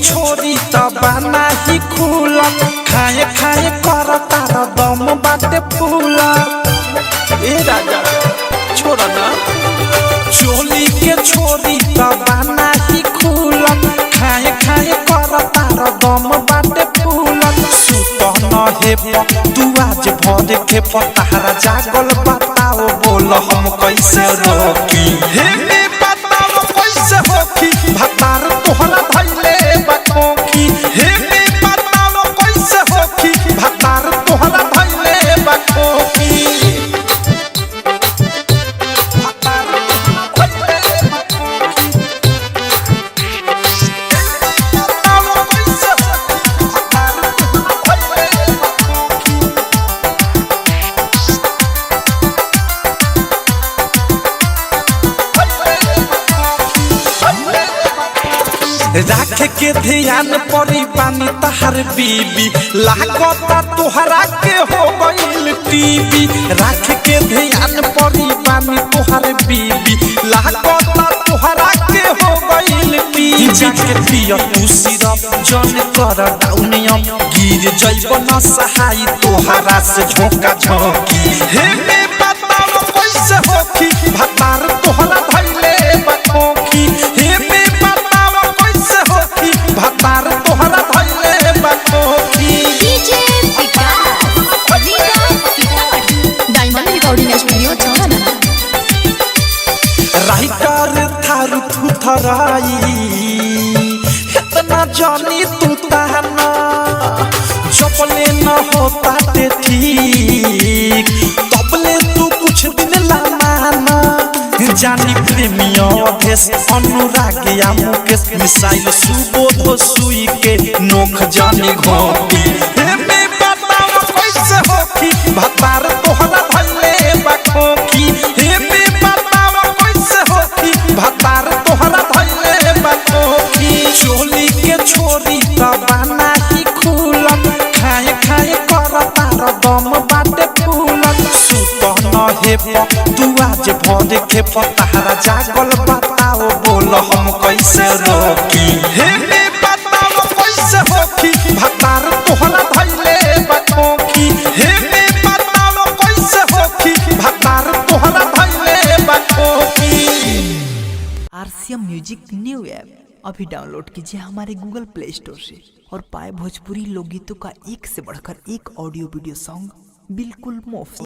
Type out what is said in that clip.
छोरी तबाना ही खुला खाए खाए कर तार दम बाटे फूला। ए राजा छोड़ा ना चोली के छोरी तबाना ही खुला खाए खाए कर तार दम बाटे फूला। सुत न हे तू आज भर के पतारा जागल बताओ बोल हम कैसे रोकी हे बताओ कैसे होकी भतार तोहरा धैले बकोकी हे बताओ कैसे होकी भतार तोहरा धैले बकोकी। राख के ध्यान परी पानी तहर बीबी लागता तोहरा के हो गइल टीवी। राख के ध्यान परी पानी तोहर बीबी लागता तोहरा के हो गइल टीवी। जाके पिया तू सिरप जन कर डाउनियम गिर जइब न सहाय तोहरा से झोंका झोंकी हे बताओ कैसे होकी भतार तोहरा धैले बकोकी हे भतार तोहरा धैले बकोकी। डीजे डायमंड रिकॉर्डिंग स्टूडियो चौराना राइटर थारू थुथराई इतना जानी तू ताना चपले न होता ते ठीक तबले तू कुछ दिन ला माना। जानी प्रेमिया भेष अनुराग या मुकेश मिसाइल सुबोध सुई के नोख जानी घोटी हे बताओ कैसे होकी भतार तोहरा धैले बकोकी हे बताओ कैसे होकी भतार तोहरा धैले बकोकी। चोली के छोरी तबाना ही खुला खाए खाए कर तार दम बाटे फूला। सुत न हे तू आज भर के पतारा जागल बताओ बोल हम कैसे रोकी हे बताओ कैसे होकी भतार तोहरा धैले बकोकी हे बताओ कैसे होकी भतार तोहरा धैले बकोकी। आरसीएम म्यूजिक न्यू ऐप अभी डाउनलोड कीजिए हमारे गूगल प्ले स्टोर से और पाए भोजपुरी लोकगीतों का एक से बढ़कर एक ऑडियो वीडियो सॉन्ग बिल्कुल मुफ्त।